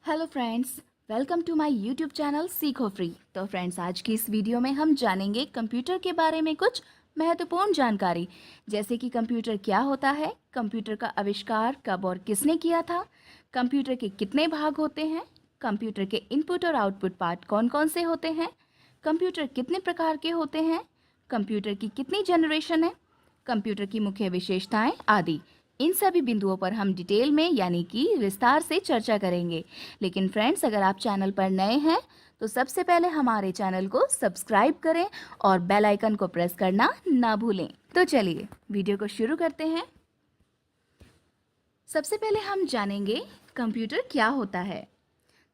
Hello friends, welcome to my YouTube channel सीखो free. तो friends, आज की इस वीडियो में हम जानेंगे कंप्यूटर के बारे में कुछ महत्वपूर्ण जानकारी, जैसे कि कंप्यूटर क्या होता है, कंप्यूटर का आविष्कार कब और किसने किया था, कंप्यूटर के कितने भाग होते हैं, कंप्यूटर के इनपुट और आउटपुट पार्ट कौन कौन से होते हैं, कंप्यूटर कितने प्रकार के होते हैं, कंप्यूटर की कितनी जनरेशन है, कंप्यूटर की मुख्य विशेषताएं आदि। इन सभी बिंदुओं पर हम डिटेल में यानी कि विस्तार से चर्चा करेंगे। लेकिन फ्रेंड्स, अगर आप चैनल पर नए हैं तो सबसे पहले हमारे चैनल को सब्सक्राइब करें और बेल आइकन को प्रेस करना ना भूलें। तो चलिए वीडियो को शुरू करते हैं। सबसे पहले हम जानेंगे कंप्यूटर क्या होता है।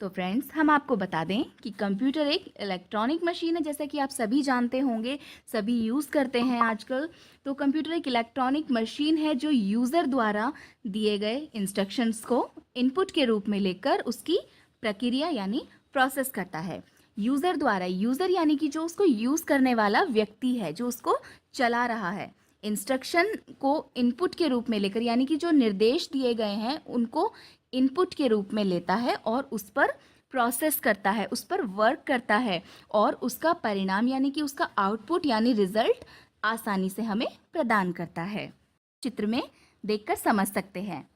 तो फ्रेंड्स, हम आपको बता दें कि कंप्यूटर एक इलेक्ट्रॉनिक मशीन है, जैसा कि आप सभी जानते होंगे, सभी यूज़ करते हैं आजकल। तो कंप्यूटर एक इलेक्ट्रॉनिक मशीन है जो यूज़र द्वारा दिए गए इंस्ट्रक्शंस को इनपुट के रूप में लेकर उसकी प्रक्रिया यानी प्रोसेस करता है। यूज़र द्वारा, यूज़र यानी कि जो उसको यूज़ करने वाला व्यक्ति है, जो उसको चला रहा है, इंस्ट्रक्शन को इनपुट के रूप में लेकर यानी कि जो निर्देश दिए गए हैं उनको इनपुट के रूप में लेता है और उस पर प्रोसेस करता है, उस पर वर्क करता है और उसका परिणाम यानी कि उसका आउटपुट यानी रिजल्ट आसानी से हमें प्रदान करता है। चित्र में देखकर समझ सकते हैं।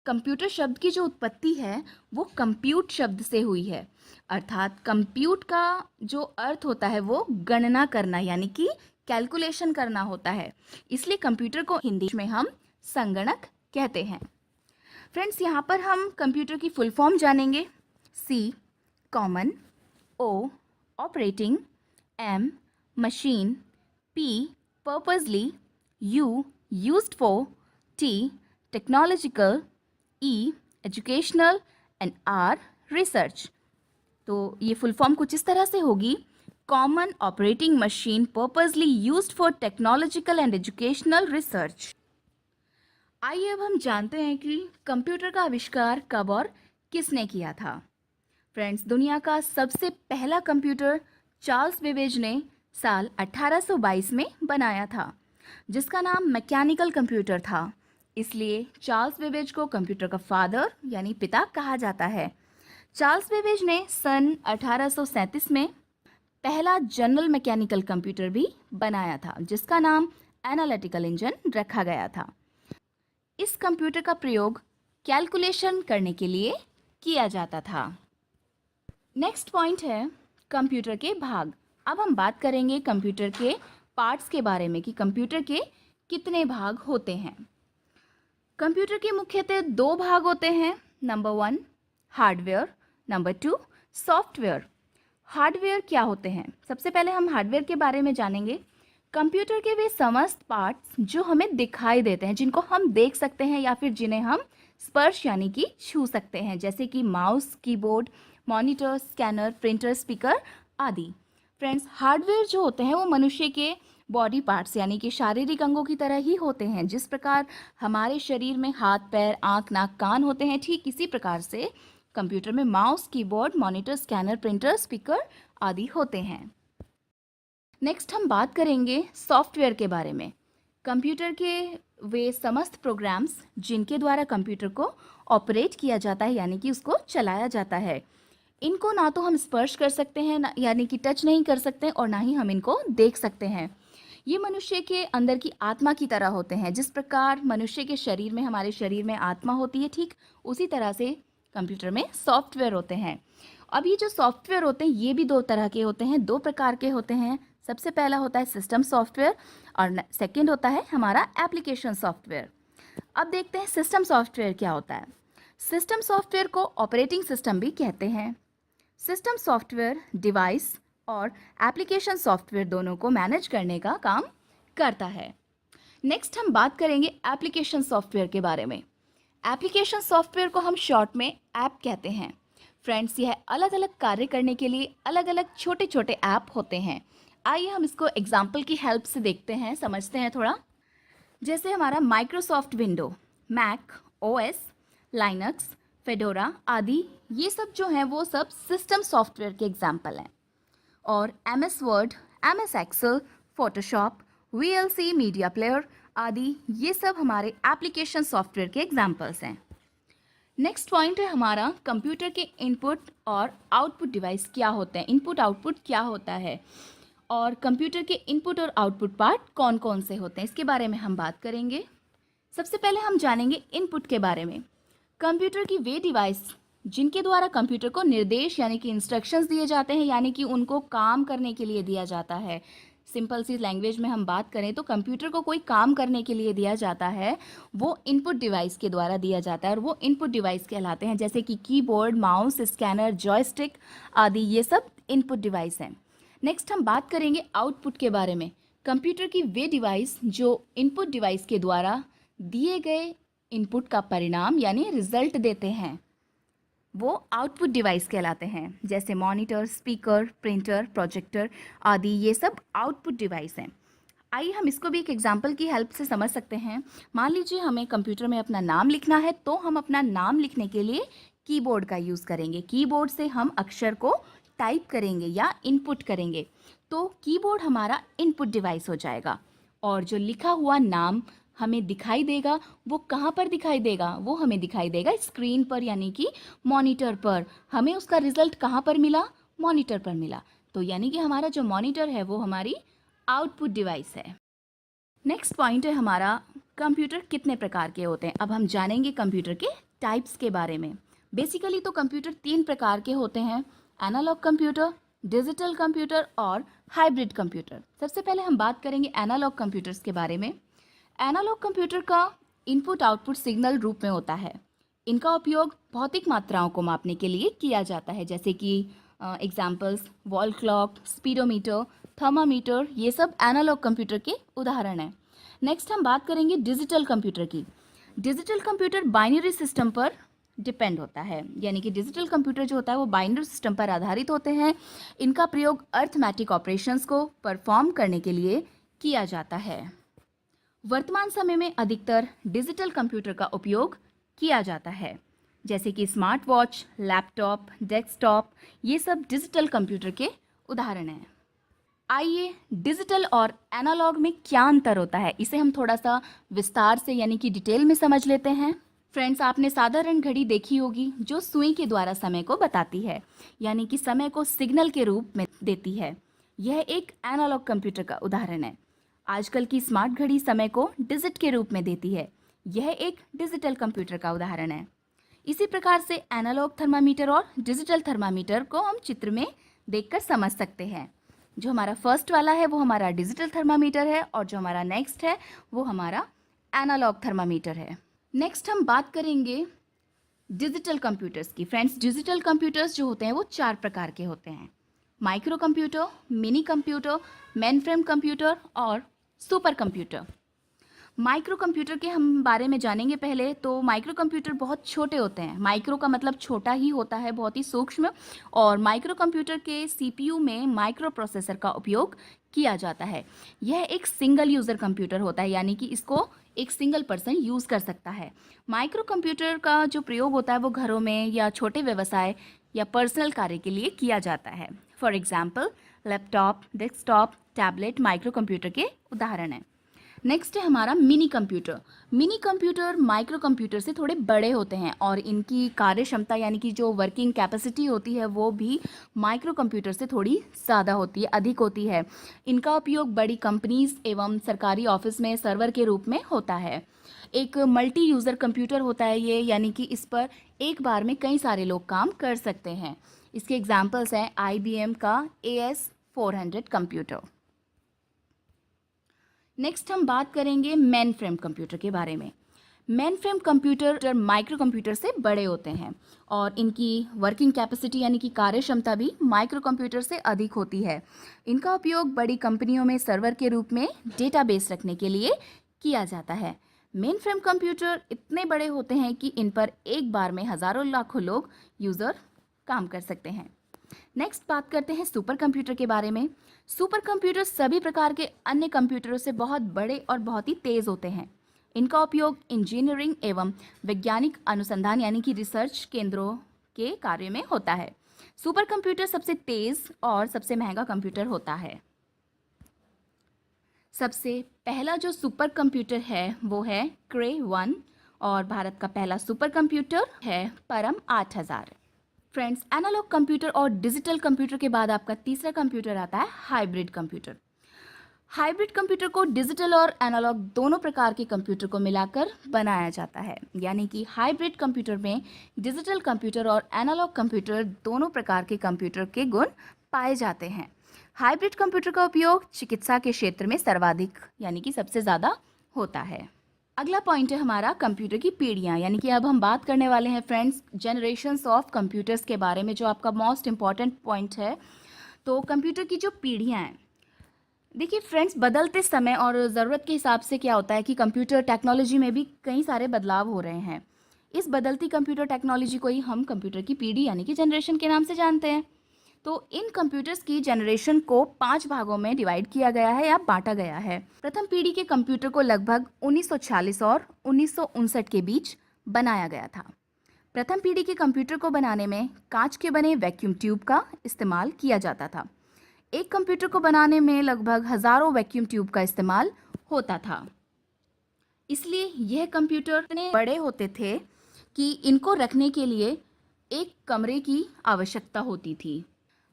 कंप्यूटर शब्द की जो उत्पत्ति है वो कंप्यूट शब्द से हुई है, अर्थात कंप्यूट का जो अर्थ होता है वो गणना करना यानी कि कैलकुलेशन करना होता है। इसलिए कंप्यूटर को हिंदी में हम संगणक कहते हैं। फ्रेंड्स, यहाँ पर हम कंप्यूटर की फुल फॉर्म जानेंगे। C common, O operating, M machine, P purposely, U used for, T technological, E educational and R research. तो ये फुल फॉर्म कुछ इस तरह से होगी: common operating machine purposely used for technological and educational research. आइए अब हम जानते हैं कि कंप्यूटर का आविष्कार कब और किसने किया था। फ्रेंड्स, दुनिया का सबसे पहला कंप्यूटर चार्ल्स बेबेज ने साल 1822 में बनाया था, जिसका नाम मैकेनिकल कंप्यूटर था। इसलिए चार्ल्स बेबेज को कंप्यूटर का फादर यानी पिता कहा जाता है। चार्ल्स बेबेज ने सन 1837 में पहला जनरल मैकेनिकल कंप्यूटर भी बनाया था, जिसका नाम एनालिटिकल इंजन रखा गया था। इस कंप्यूटर का प्रयोग कैलकुलेशन करने के लिए किया जाता था। नेक्स्ट पॉइंट है कंप्यूटर के भाग। अब हम बात करेंगे कंप्यूटर के पार्ट्स के बारे में कि कंप्यूटर के कितने भाग होते हैं। कंप्यूटर के मुख्यतः दो भाग होते हैं। Number 1 hardware, number 2 software. Hardware क्या होते हैं? सबसे पहले हम हार्डवेयर के बारे में जानेंगे। कंप्यूटर के वे समस्त पार्ट्स जो हमें दिखाई देते हैं, जिनको हम देख सकते हैं या फिर जिन्हें हम स्पर्श यानी कि छू सकते हैं, जैसे कि mouse, keyboard, monitor, scanner, printer, speaker आदि। फ्रेंड्स, हार्डवेयर जो होते हैं वो मनुष्य के बॉडी पार्ट्स यानी कि शारीरिक अंगों की तरह ही होते हैं। जिस प्रकार हमारे शरीर में हाथ, पैर, आँख, नाक, कान होते हैं, ठीक इसी प्रकार से कंप्यूटर में mouse, keyboard, monitor, scanner, printer, speaker आदि होते हैं। नेक्स्ट हम बात करेंगे सॉफ्टवेयर के बारे में। कंप्यूटर के वे समस्त प्रोग्राम्स जिनके द्वारा कंप्यूटर को ऑपरेट किया जाता है यानी कि उसको चलाया जाता है, इनको ना तो हम स्पर्श कर सकते हैं यानी कि टच नहीं कर सकते और ना ही हम इनको देख सकते हैं। ये मनुष्य के अंदर की आत्मा की तरह होते हैं। जिस प्रकार मनुष्य के शरीर में, हमारे शरीर में आत्मा होती है, ठीक उसी तरह से कंप्यूटर में सॉफ्टवेयर होते हैं। अब ये जो सॉफ्टवेयर होते हैं ये भी दो तरह के होते हैं, दो प्रकार के होते हैं। सबसे पहला होता है सिस्टम सॉफ्टवेयर और सेकंड होता है हमारा एप्लीकेशन सॉफ्टवेयर। अब देखते हैं सिस्टम सॉफ्टवेयर क्या होता है। सिस्टम सॉफ्टवेयर को ऑपरेटिंग सिस्टम भी कहते हैं। सिस्टम सॉफ्टवेयर डिवाइस और एप्लीकेशन सॉफ्टवेयर दोनों को मैनेज करने का काम करता है। नेक्स्ट हम बात करेंगे एप्लीकेशन सॉफ्टवेयर के बारे में। एप्लीकेशन सॉफ्टवेयर को हम शॉर्ट में ऐप कहते हैं। फ्रेंड्स, यह अलग अलग कार्य करने के लिए अलग अलग छोटे छोटे ऐप होते हैं। आइए हम इसको एग्जाम्पल की हेल्प से देखते हैं, समझते हैं थोड़ा। जैसे हमारा Microsoft window, Mac OS, Linux, Fedora आदि, ये सब जो हैं वो सब सिस्टम सॉफ्टवेयर के एग्जाम्पल हैं। और MS Word, MS Excel, Photoshop, VLC media player आदि, ये सब हमारे एप्लीकेशन सॉफ्टवेयर के एग्जाम्पल्स हैं। नेक्स्ट पॉइंट है हमारा कंप्यूटर के इनपुट और आउटपुट डिवाइस क्या होते हैं, इनपुट आउटपुट क्या होता है और कंप्यूटर के इनपुट और आउटपुट पार्ट कौन कौन से होते हैं, इसके बारे में हम बात करेंगे। सबसे पहले हम जानेंगे इनपुट के बारे में। कंप्यूटर की वे डिवाइस जिनके द्वारा कंप्यूटर को निर्देश यानी कि इंस्ट्रक्शंस दिए जाते हैं, यानी कि उनको काम करने के लिए दिया जाता है। सिंपल सी लैंग्वेज में हम बात करें तो कंप्यूटर को कोई काम करने के लिए दिया जाता है, वो इनपुट डिवाइस के द्वारा दिया जाता है और वो इनपुट डिवाइस कहलाते हैं, जैसे कि कीबोर्ड, माउस, स्कैनर, जॉयस्टिक आदि, ये सब इनपुट डिवाइस हैं। नेक्स्ट हम बात करेंगे आउटपुट के बारे में। कंप्यूटर की वे डिवाइस जो इनपुट डिवाइस के द्वारा दिए गए इनपुट का परिणाम यानी रिजल्ट देते हैं, वो आउटपुट डिवाइस कहलाते हैं, जैसे मॉनिटर, स्पीकर, प्रिंटर, प्रोजेक्टर आदि, ये सब आउटपुट डिवाइस हैं। आइए हम इसको भी एक एग्जांपल की हेल्प से समझ सकते हैं। मान लीजिए हमें कंप्यूटर में अपना नाम लिखना है, तो हम अपना नाम लिखने के लिए कीबोर्ड का यूज़ करेंगे। कीबोर्ड से हम अक्षर को टाइप करेंगे या इनपुट करेंगे, तो कीबोर्ड हमारा इनपुट डिवाइस हो जाएगा। और जो लिखा हुआ नाम हमें दिखाई देगा, वो कहाँ पर दिखाई देगा, वो हमें दिखाई देगा स्क्रीन पर, यानी कि मॉनिटर पर। हमें उसका रिजल्ट कहाँ पर मिला, मॉनिटर पर मिला। तो यानी कि हमारा जो मॉनिटर है वो हमारी आउटपुट डिवाइस है। नेक्स्ट पॉइंट है हमारा कंप्यूटर कितने प्रकार के होते हैं। अब हम जानेंगे कंप्यूटर के टाइप्स के बारे में। बेसिकली तो कंप्यूटर 3 प्रकार के होते हैं, एनालॉग कंप्यूटर, डिजिटल कंप्यूटर और हाइब्रिड कंप्यूटर। सबसे पहले हम बात करेंगे एनालॉग कंप्यूटर्स के बारे में। एनालॉग कंप्यूटर का इनपुट आउटपुट सिग्नल रूप में होता है। इनका उपयोग भौतिक मात्राओं को मापने के लिए किया जाता है, जैसे कि examples wall clock, speedometer, thermometer, ये सब एनालॉग कंप्यूटर के उदाहरण हैं। नेक्स्ट हम बात करेंगे डिजिटल कंप्यूटर की। डिजिटल कंप्यूटर बाइनरी सिस्टम पर डिपेंड होता है, यानी कि डिजिटल कंप्यूटर जो होता है वो बाइनरी सिस्टम पर आधारित होते हैं। इनका प्रयोग अर्थमेटिक ऑपरेशंस को परफॉर्म करने के लिए किया जाता है। वर्तमान समय में अधिकतर डिजिटल कंप्यूटर का उपयोग किया जाता है, जैसे कि स्मार्ट वॉच, लैपटॉप, डेस्कटॉप, ये सब डिजिटल कंप्यूटर के उदाहरण हैं। आइए डिजिटल और एनालॉग में क्या अंतर होता है, इसे हम थोड़ा सा विस्तार से यानी कि डिटेल में समझ लेते हैं। फ्रेंड्स, आपने साधारण घड़ी देखी होगी जो सुई के द्वारा समय को बताती है, यानी कि समय को सिग्नल के रूप में देती है। यह एक एनालॉग कंप्यूटर का उदाहरण है। आजकल की स्मार्ट घड़ी समय को डिजिट के रूप में देती है। यह एक डिजिटल कंप्यूटर का उदाहरण है। इसी प्रकार से एनालॉग थर्मामीटर और डिजिटल थर्मामीटर को हम चित्र में देखकर समझ सकते हैं। जो हमारा फर्स्ट वाला है वो हमारा डिजिटल थर्मामीटर है और जो हमारा नेक्स्ट है वो हमारा एनालॉग थर्मामीटर है। नेक्स्ट हम बात करेंगे डिजिटल कंप्यूटर्स की। फ्रेंड्स, डिजिटल कंप्यूटर्स जो होते हैं वो 4 प्रकार के होते हैं, micro computer, mini computer, mainframe computer और सुपर कंप्यूटर। माइक्रो कंप्यूटर के हम बारे में जानेंगे पहले। तो माइक्रो कंप्यूटर बहुत छोटे होते हैं। माइक्रो का मतलब छोटा ही होता है, बहुत ही सूक्ष्म। और माइक्रो कंप्यूटर के सीपीयू में माइक्रो प्रोसेसर का उपयोग किया जाता है। यह एक सिंगल यूज़र कंप्यूटर होता है, यानी कि इसको एक सिंगल पर्सन यूज़ कर सकता है। माइक्रो कंप्यूटर का जो प्रयोग होता है वो घरों में या छोटे व्यवसाय या पर्सनल कार्य के लिए किया जाता है। For example laptop, desktop, tablet micro computer के उदाहरण हैं। नेक्स्ट है हमारा mini computer. Mini computer micro computer से थोड़े बड़े होते हैं और इनकी कार्य क्षमता यानी कि जो वर्किंग कैपेसिटी होती है वो भी माइक्रो कंप्यूटर से थोड़ी ज़्यादा होती है, अधिक होती है। इनका उपयोग बड़ी कंपनीज एवं सरकारी ऑफिस में सर्वर के रूप में होता है। एक मल्टी यूज़र कंप्यूटर होता है ये, यानी कि इस पर एक बार में कई सारे लोग काम कर सकते हैं। इसके एग्जाम्पल्स हैं IBM का AS400 कंप्यूटर। नेक्स्ट हम बात करेंगे मेन फ्रेम कंप्यूटर के बारे में। Main frame computer micro computer से बड़े होते हैं और इनकी वर्किंग कैपेसिटी यानी कि कार्य क्षमता भी माइक्रो कंप्यूटर से अधिक होती है। इनका उपयोग बड़ी कंपनियों में सर्वर के रूप में डेटाबेस रखने के लिए किया जाता है। मेन फ्रेम कंप्यूटर इतने बड़े होते हैं कि इन पर एक बार में हज़ारों लाखों लोग यूज़र काम कर सकते हैं। नेक्स्ट बात करते हैं सुपर कंप्यूटर के बारे में। सुपर कंप्यूटर सभी प्रकार के अन्य कंप्यूटरों से बहुत बड़े और बहुत ही तेज़ होते हैं। इनका उपयोग इंजीनियरिंग एवं वैज्ञानिक अनुसंधान यानी कि रिसर्च केंद्रों के कार्य में होता है। सुपर कंप्यूटर सबसे तेज़ और सबसे महंगा कंप्यूटर होता है। सबसे पहला जो सुपर कंप्यूटर है वो है क्रे 1 और भारत का पहला सुपर कंप्यूटर है परम 8000। फ्रेंड्स, एनालॉग कंप्यूटर और डिजिटल कंप्यूटर के बाद आपका तीसरा कंप्यूटर आता है हाइब्रिड कंप्यूटर। हाइब्रिड कंप्यूटर को डिजिटल और एनालॉग दोनों प्रकार के कंप्यूटर को मिलाकर बनाया जाता है, यानी कि हाइब्रिड कंप्यूटर में डिजिटल कंप्यूटर और एनालॉग कंप्यूटर दोनों प्रकार के कंप्यूटर के गुण पाए जाते हैं। हाइब्रिड कंप्यूटर का उपयोग चिकित्सा के क्षेत्र में सर्वाधिक यानी कि सबसे ज़्यादा होता है। अगला पॉइंट है हमारा कंप्यूटर की पीढ़ियाँ, यानी कि अब हम बात करने वाले हैं फ्रेंड्स जनरेशन्स ऑफ कंप्यूटर्स के बारे में, जो आपका मोस्ट इम्पॉर्टेंट पॉइंट है। तो कंप्यूटर की जो पीढ़ियाँ हैं, देखिए फ्रेंड्स, बदलते समय और ज़रूरत के हिसाब से क्या होता है कि कंप्यूटर टेक्नोलॉजी में भी कई सारे बदलाव हो रहे हैं। इस बदलती कंप्यूटर टेक्नोलॉजी को ही हम कंप्यूटर की पीढ़ी यानी कि जनरेशन के नाम से जानते हैं। तो इन कंप्यूटर्स की जनरेशन को 5 भागों में डिवाइड किया गया है या बांटा गया है। प्रथम पीढ़ी के कंप्यूटर को लगभग 1940 और 1959 के बीच बनाया गया था। प्रथम पीढ़ी के कंप्यूटर को बनाने में कांच के बने वैक्यूम ट्यूब का इस्तेमाल किया जाता था। एक कंप्यूटर को बनाने में लगभग हजारों वैक्यूम ट्यूब का इस्तेमाल होता था। इसलिए यह कंप्यूटर इतने बड़े होते थे कि इनको रखने के लिए एक कमरे की आवश्यकता होती थी।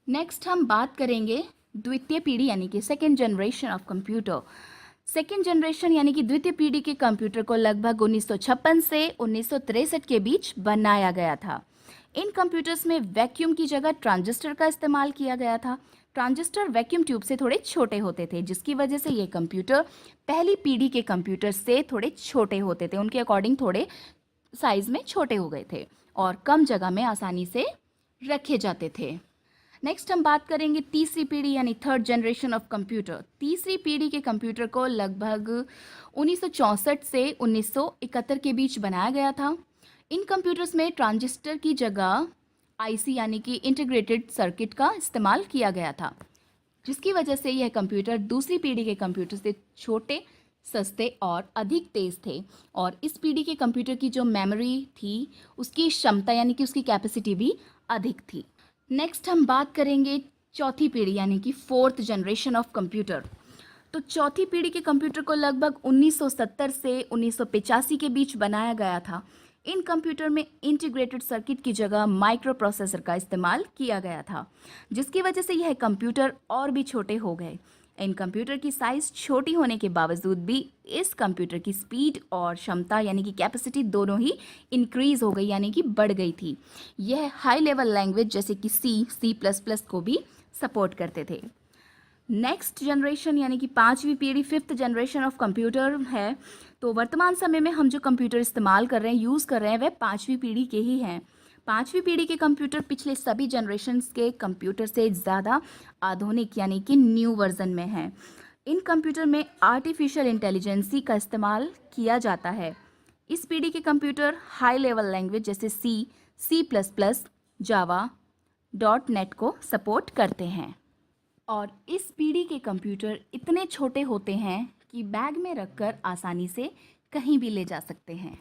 नेक्स्ट हम बात करेंगे द्वितीय पीढ़ी यानी कि second generation of computer. Second generation यानी कि द्वितीय पीढ़ी के कंप्यूटर को लगभग 1956 से 1963 के बीच बनाया गया था। इन कंप्यूटर्स में वैक्यूम की जगह ट्रांजिस्टर का इस्तेमाल किया गया था। ट्रांजिस्टर वैक्यूम ट्यूब से थोड़े छोटे होते थे, जिसकी वजह से ये कंप्यूटर पहली पीढ़ी के कंप्यूटर से थोड़े छोटे होते थे, उनके अकॉर्डिंग थोड़े साइज़ में छोटे हो गए थे और कम जगह में आसानी से रखे जाते थे। नेक्स्ट हम बात करेंगे तीसरी पीढ़ी यानी थर्ड जनरेशन ऑफ कंप्यूटर। तीसरी पीढ़ी के कंप्यूटर को लगभग 1964 से 1971 के बीच बनाया गया था। इन कंप्यूटर्स में ट्रांजिस्टर की जगह आईसी यानी कि इंटीग्रेटेड सर्किट का इस्तेमाल किया गया था, जिसकी वजह से यह कंप्यूटर दूसरी पीढ़ी के कंप्यूटर से छोटे, सस्ते और अधिक तेज़ थे। और इस पीढ़ी के कंप्यूटर की जो मेमोरी थी उसकी क्षमता यानी कि उसकी कैपेसिटी भी अधिक थी। नेक्स्ट हम बात करेंगे चौथी पीढ़ी यानी कि फोर्थ जनरेशन ऑफ कंप्यूटर। तो चौथी पीढ़ी के कंप्यूटर को लगभग 1970 से 1985 के बीच बनाया गया था। इन कंप्यूटर में इंटीग्रेटेड सर्किट की जगह माइक्रो प्रोसेसर का इस्तेमाल किया गया था, जिसकी वजह से यह कंप्यूटर और भी छोटे हो गए। इन कंप्यूटर की साइज़ छोटी होने के बावजूद भी इस कंप्यूटर की स्पीड और क्षमता यानी कि कैपेसिटी दोनों ही इंक्रीज़ हो गई यानी कि बढ़ गई थी। यह हाई लेवल लैंग्वेज जैसे कि C++ को भी सपोर्ट करते थे। नेक्स्ट जनरेशन यानी कि पांचवी पीढ़ी फिफ्थ जनरेशन ऑफ कंप्यूटर है। तो वर्तमान समय में हम जो कंप्यूटर इस्तेमाल कर रहे हैं, यूज़ कर रहे हैं, वह पांचवी पीढ़ी के ही हैं। पांचवी पीढ़ी के कंप्यूटर पिछले सभी जनरेशन्स के कंप्यूटर से ज़्यादा आधुनिक यानी कि न्यू वर्जन में हैं। इन कंप्यूटर में आर्टिफिशियल इंटेलिजेंसी का इस्तेमाल किया जाता है। इस पीढ़ी के कंप्यूटर हाई लेवल लैंग्वेज जैसे C++, जावा, .NET को सपोर्ट करते हैं। और इस पीढ़ी के कंप्यूटर इतने छोटे होते हैं कि बैग में रखकर आसानी से कहीं भी ले जा सकते हैं।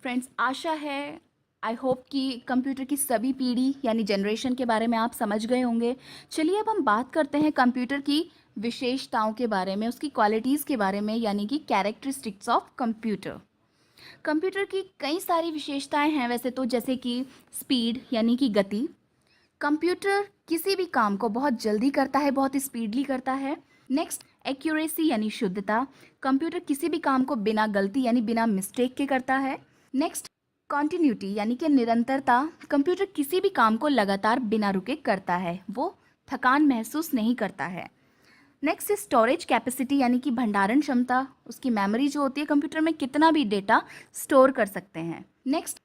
फ्रेंड्स, आशा है, आई होप कि कंप्यूटर की सभी पीढ़ी यानी जनरेशन के बारे में आप समझ गए होंगे। चलिए अब हम बात करते हैं कंप्यूटर की विशेषताओं के बारे में, उसकी क्वालिटीज़ के बारे में, यानी कि कैरेक्टरिस्टिक्स ऑफ कंप्यूटर। कंप्यूटर की कई सारी विशेषताएं हैं वैसे तो, जैसे कि स्पीड यानी कि गति। कंप्यूटर किसी भी काम को बहुत जल्दी करता है, बहुत स्पीडली करता है। नेक्स्ट, एक्यूरेसी यानी शुद्धता। कंप्यूटर किसी भी काम को बिना गलती यानी बिना मिस्टेक के करता है। नेक्स्ट, कॉन्टिन्यूटी यानी कि निरंतरता। कंप्यूटर किसी भी काम को लगातार बिना रुके करता है, वो थकान महसूस नहीं करता है। नेक्स्ट, स्टोरेज कैपेसिटी यानी कि भंडारण क्षमता। उसकी मेमोरी जो होती है कंप्यूटर में कितना भी डेटा स्टोर कर सकते हैं। नेक्स्ट,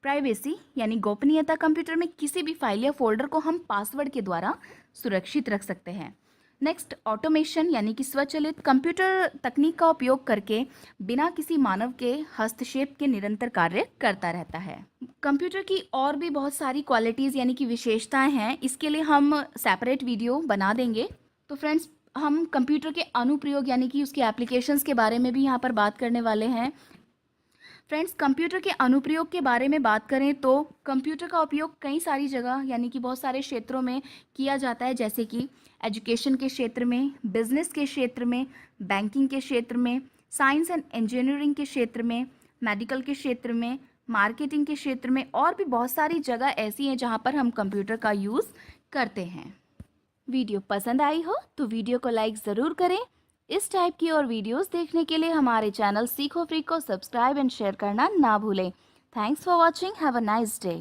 प्राइवेसी यानी गोपनीयता। कंप्यूटर में किसी भी फाइल या फोल्डर को हम पासवर्ड के द्वारा सुरक्षित रख सकते हैं। नेक्स्ट, ऑटोमेशन यानी कि स्वचालित। कंप्यूटर तकनीक का उपयोग करके बिना किसी मानव के हस्तक्षेप के निरंतर कार्य करता रहता है। कंप्यूटर की और भी बहुत सारी क्वालिटीज़ यानी कि विशेषताएं हैं, इसके लिए हम सेपरेट वीडियो बना देंगे। तो फ्रेंड्स, हम कंप्यूटर के अनुप्रयोग यानी कि उसके एप्लीकेशंस के बारे में भी यहाँ पर बात करने वाले हैं। फ्रेंड्स, कंप्यूटर के अनुप्रयोग के बारे में बात करें तो कंप्यूटर का उपयोग कई सारी जगह यानी कि बहुत सारे क्षेत्रों में किया जाता है, जैसे कि एजुकेशन के क्षेत्र में, बिजनेस के क्षेत्र में, बैंकिंग के क्षेत्र में, साइंस एंड इंजीनियरिंग के क्षेत्र में, मेडिकल के क्षेत्र में, मार्केटिंग के क्षेत्र में और भी बहुत सारी जगह ऐसी हैं जहाँ पर हम कंप्यूटर का यूज़ करते हैं। वीडियो पसंद आई हो तो वीडियो को लाइक ज़रूर करें। इस टाइप की और वीडियोस देखने के लिए हमारे चैनल सीखो फ्री को सब्सक्राइब एंड शेयर करना ना भूलें। Thanks for watching. Have a nice day.